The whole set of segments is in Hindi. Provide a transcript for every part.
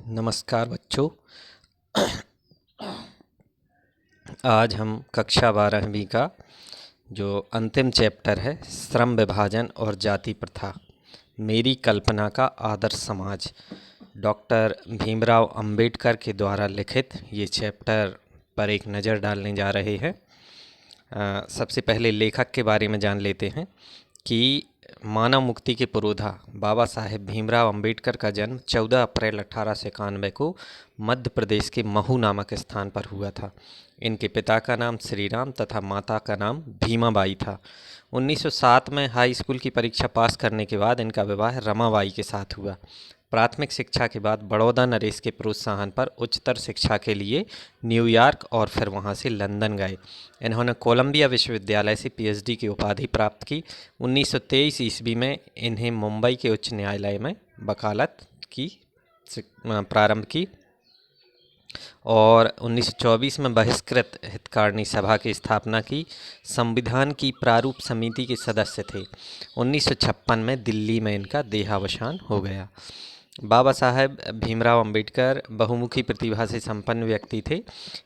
नमस्कार बच्चों। आज हम कक्षा 12वीं का जो अंतिम चैप्टर है, श्रम विभाजन और जाति प्रथा, मेरी कल्पना का आदर्श समाज, डॉक्टर भीमराव अंबेडकर के द्वारा लिखित ये चैप्टर पर एक नज़र डालने जा रहे हैं। सबसे पहले लेखक के बारे में जान लेते हैं कि मानव मुक्ति के पुरोधा बाबा साहेब भीमराव अंबेडकर का जन्म 14 अप्रैल 1891 को मध्य प्रदेश के महू नामक स्थान पर हुआ था। इनके पिता का नाम श्री राम तथा माता का नाम भीमाबाई था। 1907 में हाई स्कूल की परीक्षा पास करने के बाद इनका विवाह रमाबाई के साथ हुआ। प्राथमिक शिक्षा के बाद बड़ौदा नरेश के प्रोत्साहन पर उच्चतर शिक्षा के लिए न्यूयॉर्क और फिर वहां से लंदन गए। इन्होंने कोलंबिया विश्वविद्यालय से पीएचडी की उपाधि प्राप्त की। 1923 ईस्वी में इन्हें मुंबई के उच्च न्यायालय में वकालत की प्रारंभ की और 1924 में बहिष्कृत हितकारिणी सभा की स्थापना की। संविधान की प्रारूप समिति के सदस्य थे। 1956 में दिल्ली में इनका देहावसान हो गया। बाबा साहेब भीमराव अंबेडकर बहुमुखी प्रतिभा से संपन्न व्यक्ति थे।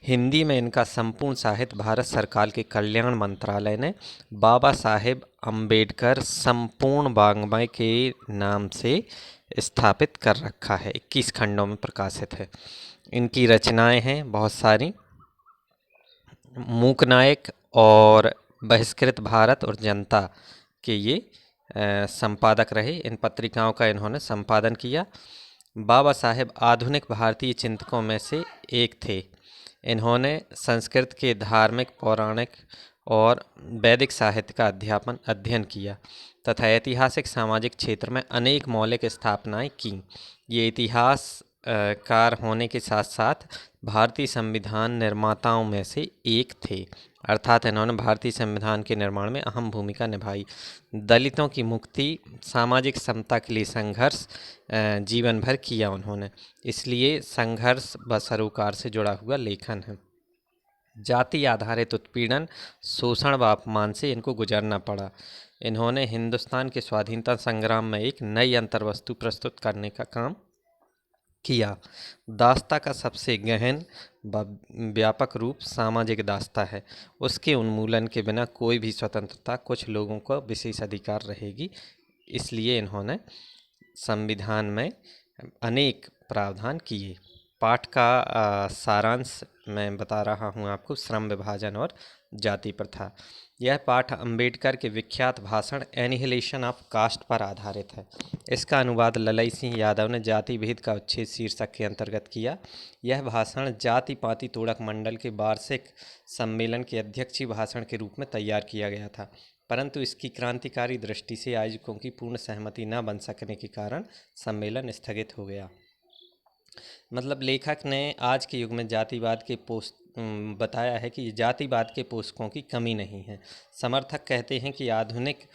हिंदी में इनका संपूर्ण साहित्य भारत सरकार के कल्याण मंत्रालय ने बाबा साहेब अंबेडकर संपूर्ण वाङ्मय के नाम से स्थापित कर रखा है। 21 खंडों में प्रकाशित है। इनकी रचनाएं हैं बहुत सारी। मूकनायक और बहिष्कृत भारत और जनता के ये संपादक रहे। इन पत्रिकाओं का इन्होंने संपादन किया। बाबा साहेब आधुनिक भारतीय चिंतकों में से एक थे। इन्होंने संस्कृत के धार्मिक, पौराणिक और वैदिक साहित्य का अध्ययन किया तथा ऐतिहासिक सामाजिक क्षेत्र में अनेक मौलिक स्थापनाएं की। ये इतिहासकार होने के साथ साथ भारतीय संविधान निर्माताओं में से एक थे, अर्थात इन्होंने भारतीय संविधान के निर्माण में अहम भूमिका निभाई। दलितों की मुक्ति, सामाजिक समता के लिए संघर्ष जीवन भर किया उन्होंने, इसलिए संघर्ष व सरोकार से जुड़ा हुआ लेखन है। जाति आधारित उत्पीड़न, शोषण व अपमान से इनको गुजरना पड़ा। इन्होंने हिंदुस्तान के स्वाधीनता संग्राम में एक नई अंतर्वस्तु प्रस्तुत करने का काम किया। दास्ता का सबसे गहन व व्यापक रूप सामाजिक दास्ता है। उसके उन्मूलन के बिना कोई भी स्वतंत्रता कुछ लोगों को विशेष अधिकार रहेगी। इसलिए इन्होंने संविधान में अनेक प्रावधान किए। पाठ का सारांश मैं बता रहा हूँ आपको, श्रम विभाजन और जाति प्रथा। यह पाठ अंबेडकर के विख्यात भाषण एनिहिलेशन ऑफ कास्ट पर आधारित है। इसका अनुवाद ललई सिंह यादव ने जाति भेद का उच्छेद शीर्षक के अंतर्गत किया। यह भाषण जाति पाति तोड़क मंडल के वार्षिक सम्मेलन के अध्यक्षीय भाषण के रूप में तैयार किया गया था, परंतु इसकी क्रांतिकारी दृष्टि से आयोजकों की पूर्ण सहमति न बन सकने के कारण सम्मेलन स्थगित हो गया। मतलब लेखक ने आज के युग में जातिवाद के बताया है कि जातिवाद के पोषकों की कमी नहीं है। समर्थक कहते हैं कि आधुनिक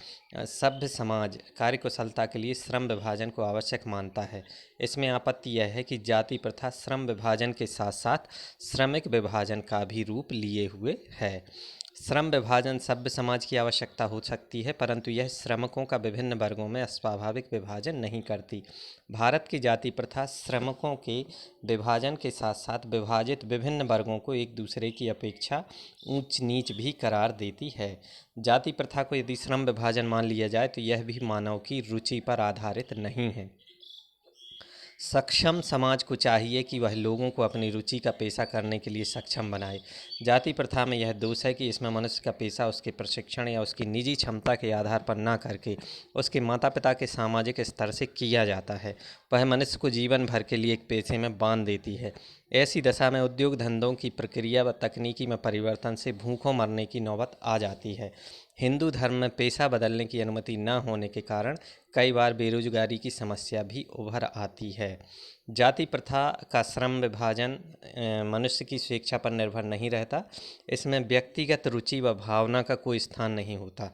सभ्य समाज कार्यकुशलता के लिए श्रम विभाजन को आवश्यक मानता है। इसमें आपत्ति यह है कि जाति प्रथा श्रम विभाजन के साथ साथ श्रमिक विभाजन का भी रूप लिए हुए है। श्रम विभाजन सभ्य समाज की आवश्यकता हो सकती है, परंतु यह श्रमिकों का विभिन्न वर्गों में अस्वाभाविक विभाजन नहीं करती। भारत की जाति प्रथा श्रमिकों के विभाजन के साथ साथ विभाजित विभिन्न वर्गों को एक दूसरे की अपेक्षा ऊंच नीच भी करार देती है। जाति प्रथा को यदि श्रम विभाजन मान लिया जाए तो यह भी मानव की रुचि पर आधारित नहीं है। सक्षम समाज को चाहिए कि वह लोगों को अपनी रुचि का पेशा करने के लिए सक्षम बनाए। जाति प्रथा में यह दोष है कि इसमें मनुष्य का पेशा उसके प्रशिक्षण या उसकी निजी क्षमता के आधार पर न करके उसके माता पिता के सामाजिक स्तर से किया जाता है। वह मनुष्य को जीवन भर के लिए एक पेशे में बांध देती है। ऐसी दशा में उद्योग धंधों की प्रक्रिया व तकनीकी में परिवर्तन से भूखों मरने की नौबत आ जाती है। हिंदू धर्म में पेशा बदलने की अनुमति न होने के कारण कई बार बेरोजगारी की समस्या भी उभर आती है। जाति प्रथा का श्रम विभाजन मनुष्य की स्वेच्छा पर निर्भर नहीं रहता। इसमें व्यक्तिगत रुचि व भावना का कोई स्थान नहीं होता।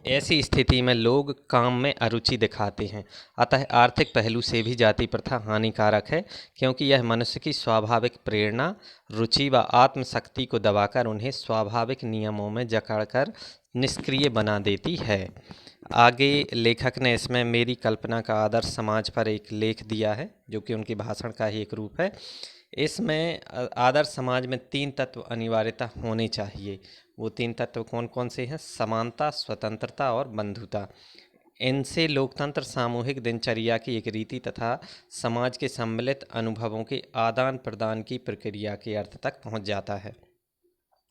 ऐसी स्थिति में लोग काम में अरुचि दिखाते हैं। अतः आर्थिक पहलू से भी जाति प्रथा हानिकारक है, क्योंकि यह मनुष्य की स्वाभाविक प्रेरणा, रुचि व आत्मशक्ति को दबाकर उन्हें स्वाभाविक नियमों में जकड़कर निष्क्रिय बना देती है। आगे लेखक ने इसमें मेरी कल्पना का आदर्श समाज पर एक लेख दिया है, जो कि उनके भाषण का ही एक रूप है। इसमें आदर्श समाज में 3 तत्व अनिवार्यता होने चाहिए। वो 3 तत्व कौन कौन से हैं? समानता, स्वतंत्रता और बंधुता। इनसे लोकतंत्र सामूहिक दिनचर्या की एक रीति तथा समाज के सम्मिलित अनुभवों के आदान प्रदान की प्रक्रिया के अर्थ तक पहुंच जाता है।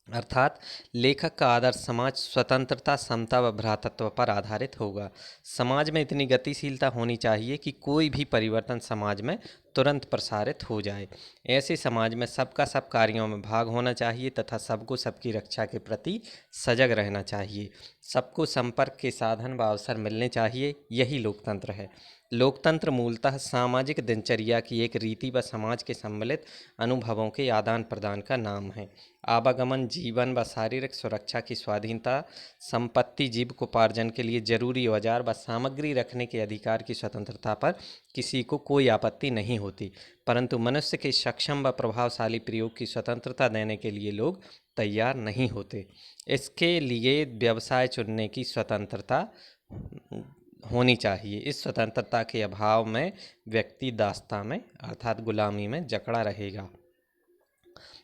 अर्थात लेखक का आदर्श समाज स्वतंत्रता, समता व भ्रातृत्व पर आधारित होगा। समाज में इतनी गतिशीलता होनी चाहिए कि कोई भी परिवर्तन समाज में तुरंत प्रसारित हो जाए। ऐसे समाज में सबका सब कार्यों में भाग होना चाहिए तथा सबको सबकी रक्षा के प्रति सजग रहना चाहिए। सबको संपर्क के साधन व अवसर मिलने चाहिए। यही लोकतंत्र है। लोकतंत्र मूलतः सामाजिक दिनचर्या की एक रीति व समाज के सम्मिलित अनुभवों के आदान प्रदान का नाम है। आवागमन, जीवन व शारीरिक सुरक्षा की स्वाधीनता, संपत्ति, जीविकोपार्जन के लिए जरूरी औजार व सामग्री रखने के अधिकार की स्वतंत्रता पर किसी को कोई आपत्ति नहीं होती, परंतु मनुष्य के सक्षम व प्रभावशाली प्रयोग की स्वतंत्रता देने के लिए लोग तैयार नहीं होते। इसके लिए व्यवसाय चुनने की स्वतंत्रता होनी चाहिए। इस स्वतंत्रता के अभाव में व्यक्ति दास्ता में अर्थात गुलामी में जकड़ा रहेगा।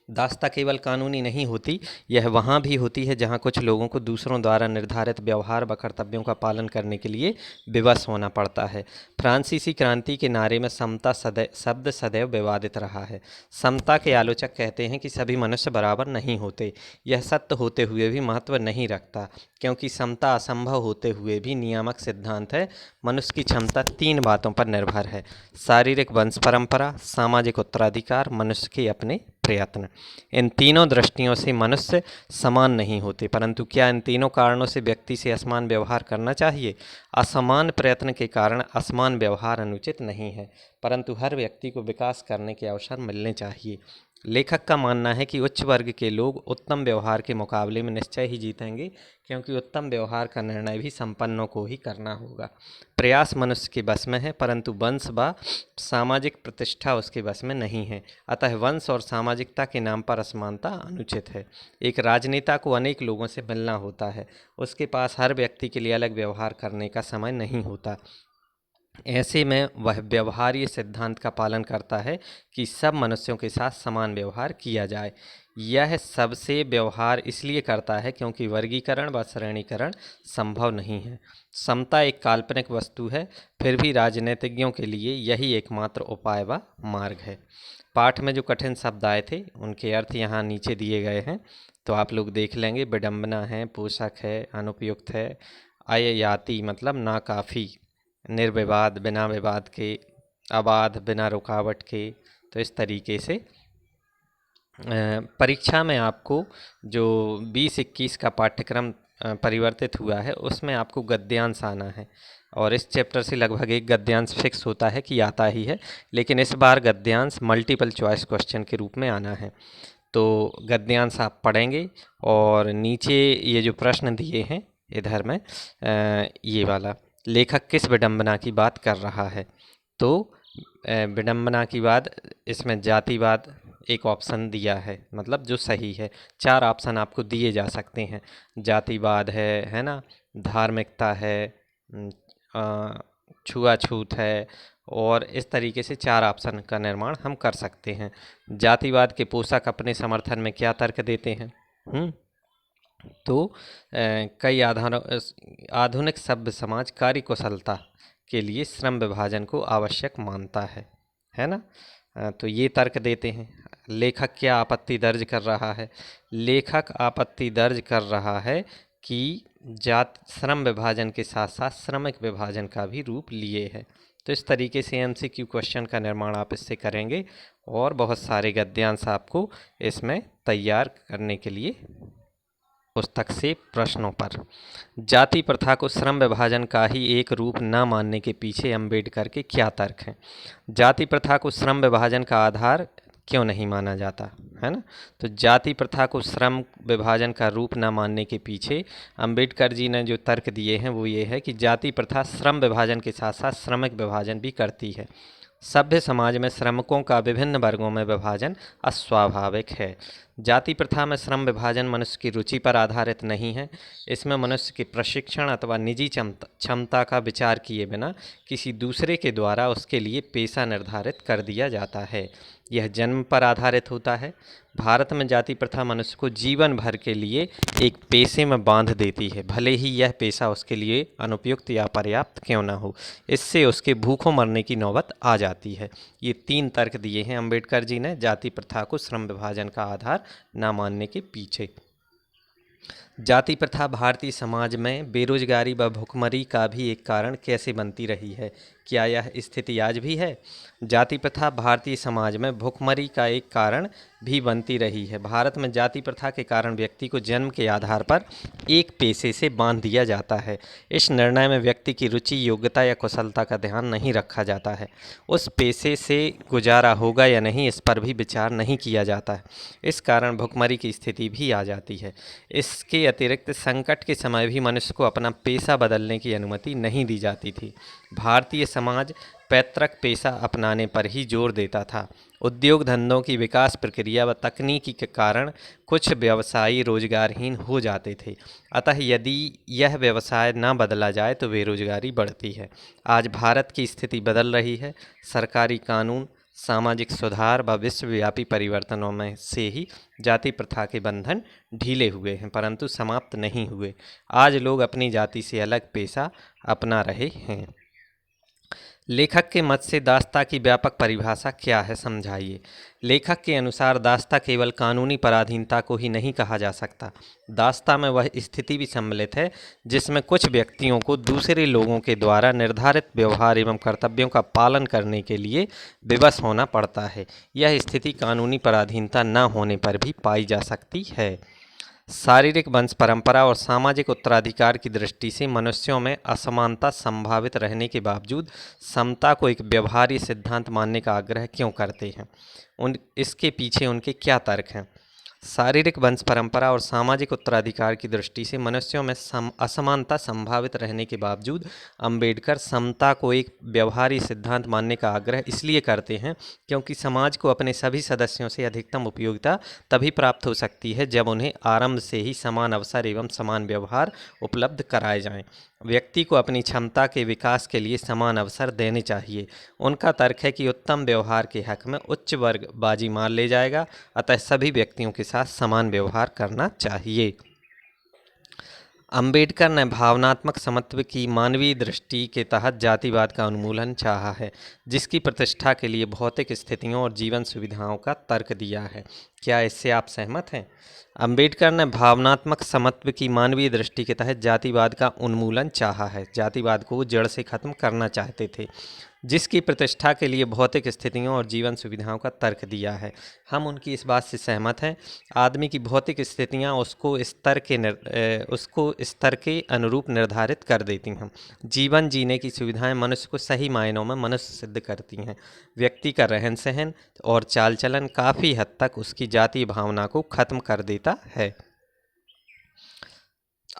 दास्ता केवल कानूनी नहीं होती, यह वहाँ भी होती है जहाँ कुछ लोगों को दूसरों द्वारा निर्धारित व्यवहार व कर्तव्यों का पालन करने के लिए विवश होना पड़ता है। फ्रांसीसी क्रांति के नारे में समता शब्द सदैव विवादित रहा है। समता के आलोचक कहते हैं कि सभी मनुष्य बराबर नहीं होते। यह सत्य होते हुए भी महत्व नहीं रखता, क्योंकि समता असंभव होते हुए भी नियामक सिद्धांत है। मनुष्य की क्षमता 3 बातों पर निर्भर है: शारीरिक वंश परंपरा, सामाजिक उत्तराधिकार, मनुष्य के अपने प्रयत्न। इन तीनों दृष्टियों से मनुष्य समान नहीं होते, परंतु क्या इन तीनों कारणों से व्यक्ति से असमान व्यवहार करना चाहिए? असमान प्रयत्न के कारण असमान व्यवहार अनुचित नहीं है, परंतु हर व्यक्ति को विकास करने के अवसर मिलने चाहिए। लेखक का मानना है कि उच्च वर्ग के लोग उत्तम व्यवहार के मुकाबले में निश्चय ही जीतेंगे, क्योंकि उत्तम व्यवहार का निर्णय भी संपन्नों को ही करना होगा। प्रयास मनुष्य के बस में है, परंतु वंश व सामाजिक प्रतिष्ठा उसके बस में नहीं है। अतः वंश और सामाजिकता के नाम पर असमानता अनुचित है। एक राजनेता को अनेक लोगों से मिलना होता है, उसके पास हर व्यक्ति के लिए अलग व्यवहार करने का समय नहीं होता। ऐसे में वह व्यवहार्य सिद्धांत का पालन करता है कि सब मनुष्यों के साथ समान व्यवहार किया जाए। यह सबसे व्यवहार इसलिए करता है क्योंकि वर्गीकरण व श्रेणीकरण संभव नहीं है। समता एक काल्पनिक वस्तु है, फिर भी राजनीतिज्ञों के लिए यही एकमात्र उपाय व मार्ग है। पाठ में जो कठिन शब्द आए थे उनके अर्थ यहाँ नीचे दिए गए हैं, तो आप लोग देख लेंगे। विडंबना है, पोषक है, अनुपयुक्त है, अययाति मतलब नाकाफ़ी, निर्विवाद बिना विवाद के, अबाध बिना रुकावट के। तो इस तरीके से परीक्षा में आपको जो 20-21 का पाठ्यक्रम परिवर्तित हुआ है उसमें आपको गद्यांश आना है, और इस चैप्टर से लगभग एक गद्यांश फिक्स होता है कि आता ही है, लेकिन इस बार गद्यांश मल्टीपल चॉइस क्वेश्चन के रूप में आना है। तो गद्यांश आप पढ़ेंगे, और नीचे ये जो प्रश्न दिए हैं इधर में ये वाला, लेखक किस विडंबना की बात कर रहा है? तो विडंबना की बात, इसमें जातिवाद एक ऑप्शन दिया है, मतलब जो सही है। 4 ऑप्शन आपको दिए जा सकते हैं। जातिवाद है ना, धार्मिकता है, छुआछूत है, और इस तरीके से 4 ऑप्शन का निर्माण हम कर सकते हैं। जातिवाद के पोषक अपने समर्थन में क्या तर्क देते हैं? तो कई आधुनिक सभ्य समाज कार्यकुशलता के लिए श्रम विभाजन को आवश्यक मानता है ना। तो ये तर्क देते हैं। लेखक क्या आपत्ति दर्ज कर रहा है? लेखक आपत्ति दर्ज कर रहा है कि श्रम विभाजन के साथ साथ श्रमिक विभाजन का भी रूप लिए है। तो इस तरीके से एमसीक्यू क्वेश्चन का निर्माण आप इससे करेंगे, और बहुत सारे गद्यांश आपको इसमें तैयार करने के लिए पुस्तक से प्रश्नों पर। जाति प्रथा को श्रम विभाजन का ही एक रूप न मानने के पीछे अम्बेडकर के क्या तर्क हैं? जाति प्रथा को श्रम विभाजन का आधार क्यों नहीं माना जाता है ना। तो जाति प्रथा को श्रम विभाजन का रूप न मानने के पीछे अम्बेडकर जी ने जो तर्क दिए हैं वो ये है कि जाति प्रथा श्रम विभाजन के साथ साथ श्रमिक विभाजन भी करती है। सभ्य समाज में श्रमिकों का विभिन्न वर्गों में विभाजन अस्वाभाविक है। जाति प्रथा में श्रम विभाजन मनुष्य की रुचि पर आधारित नहीं है। इसमें मनुष्य के प्रशिक्षण अथवा निजी क्षमता का विचार किए बिना किसी दूसरे के द्वारा उसके लिए पेशा निर्धारित कर दिया जाता है। यह जन्म पर आधारित होता है। भारत में जाति प्रथा मनुष्य को जीवन भर के लिए एक पेशे में बांध देती है, भले ही यह पेशा उसके लिए अनुपयुक्त या पर्याप्त क्यों न हो। इससे उसके भूखों मरने की नौबत आ जाती है। ये 3 तर्क दिए हैं अंबेडकर जी ने जाति प्रथा को श्रम विभाजन का आधार न मानने के पीछे। जाति प्रथा भारतीय समाज में बेरोजगारी व भुखमरी का भी एक कारण कैसे बनती रही है? क्या यह स्थिति आज भी है? जाति प्रथा भारतीय समाज में भुखमरी का एक कारण भी बनती रही है। भारत में जाति प्रथा के कारण व्यक्ति को जन्म के आधार पर एक पेशे से बांध दिया जाता है। इस निर्णय में व्यक्ति की रुचि, योग्यता या कुशलता का ध्यान नहीं रखा जाता है। उस पेशे से गुजारा होगा या नहीं, इस पर भी विचार नहीं किया जाता है। इस कारण भुखमरी की स्थिति भी आ जाती है। इसके अतिरिक्त संकट के समय भी मनुष्य को अपना पेशा बदलने की अनुमति नहीं दी जाती थी। भारतीय समाज पैतृक पेशा अपनाने पर ही जोर देता था। उद्योग धंधों की विकास प्रक्रिया व तकनीकी के कारण कुछ व्यवसायी रोजगारहीन हो जाते थे। अतः यदि यह व्यवसाय न बदला जाए तो बेरोजगारी बढ़ती है। आज भारत की स्थिति बदल रही है। सरकारी कानून, सामाजिक सुधार व विश्वव्यापी परिवर्तनों में से ही जाति प्रथा के बंधन ढीले हुए हैं, परंतु समाप्त नहीं हुए। आज लोग अपनी जाति से अलग पेशा अपना रहे हैं। लेखक के मत से दास्ता की व्यापक परिभाषा क्या है, समझाइए। लेखक के अनुसार दास्ता केवल कानूनी पराधीनता को ही नहीं कहा जा सकता। दास्ता में वह स्थिति भी सम्मिलित है जिसमें कुछ व्यक्तियों को दूसरे लोगों के द्वारा निर्धारित व्यवहार एवं कर्तव्यों का पालन करने के लिए विवश होना पड़ता है। यह स्थिति कानूनी पराधीनता न होने पर भी पाई जा सकती है। शारीरिक वंश परंपरा और सामाजिक उत्तराधिकार की दृष्टि से मनुष्यों में असमानता संभावित रहने के बावजूद समता को एक व्यवहार्य सिद्धांत मानने का आग्रह क्यों करते हैं? इसके पीछे उनके क्या तर्क हैं? शारीरिक वंश परंपरा और सामाजिक उत्तराधिकार की दृष्टि से मनुष्यों में असमानता संभावित रहने के बावजूद अंबेडकर समता को एक व्यवहार्य सिद्धांत मानने का आग्रह इसलिए करते हैं क्योंकि समाज को अपने सभी सदस्यों से अधिकतम उपयोगिता तभी प्राप्त हो सकती है जब उन्हें आरंभ से ही समान अवसर एवं समान व्यवहार उपलब्ध कराए जाएं। व्यक्ति को अपनी क्षमता के विकास के लिए समान अवसर देने चाहिए। उनका तर्क है कि उत्तम व्यवहार के हक में उच्च वर्ग बाजी मार ले जाएगा, अतः सभी व्यक्तियों के साथ समान व्यवहार करना चाहिए। अंबेडकर ने भावनात्मक समत्व की मानवीय दृष्टि के तहत जातिवाद का उन्मूलन चाहा है, जिसकी प्रतिष्ठा के लिए भौतिक स्थितियों और जीवन सुविधाओं का तर्क दिया है। क्या इससे आप सहमत हैं? अंबेडकर ने भावनात्मक समत्व की मानवीय दृष्टि के तहत जातिवाद का उन्मूलन चाहा है। जातिवाद को वो जड़ से खत्म करना चाहते थे, जिसकी प्रतिष्ठा के लिए भौतिक स्थितियों और जीवन सुविधाओं का तर्क दिया है। हम उनकी इस बात से सहमत हैं। आदमी की भौतिक स्थितियां उसको स्तर के अनुरूप निर्धारित कर देती हैं। जीवन जीने की सुविधाएं मनुष्य को सही मायनों में मनुष्य सिद्ध करती हैं। व्यक्ति का रहन सहन और चाल चलन काफ़ी हद तक उसकी जातीय भावना को खत्म कर देता है।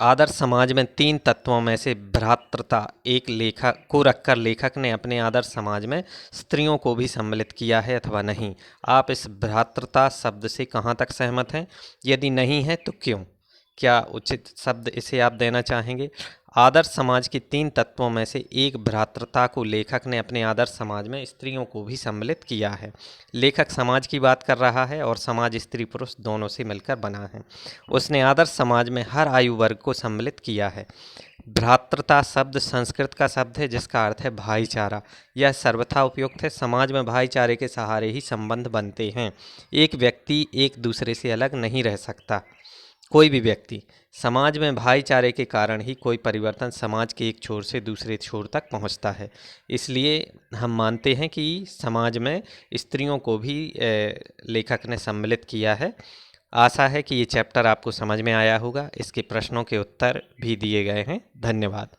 आदर्श समाज में 3 तत्वों में से भ्रातृता एक लेखक को रखकर लेखक ने अपने आदर्श समाज में स्त्रियों को भी सम्मिलित किया है अथवा नहीं? आप इस भ्रातृता शब्द से कहाँ तक सहमत हैं? यदि नहीं है तो क्यों? क्या उचित शब्द इसे आप देना चाहेंगे? आदर्श समाज के 3 तत्वों में से एक भ्रातृता को लेखक ने अपने आदर्श समाज में स्त्रियों को भी सम्मिलित किया है। लेखक समाज की बात कर रहा है और समाज स्त्री पुरुष दोनों से मिलकर बना है। उसने आदर्श समाज में हर आयु वर्ग को सम्मिलित किया है। भ्रातृता शब्द संस्कृत का शब्द है जिसका अर्थ है भाईचारा। यह सर्वथा उपयुक्त है। समाज में भाईचारे के सहारे ही संबंध बनते हैं। एक व्यक्ति एक दूसरे से अलग नहीं रह सकता। कोई भी व्यक्ति समाज में भाईचारे के कारण ही कोई परिवर्तन समाज के एक छोर से दूसरे छोर तक पहुंचता है। इसलिए हम मानते हैं कि समाज में स्त्रियों को भी लेखक ने सम्मिलित किया है। आशा है कि ये चैप्टर आपको समझ में आया होगा। इसके प्रश्नों के उत्तर भी दिए गए हैं। धन्यवाद।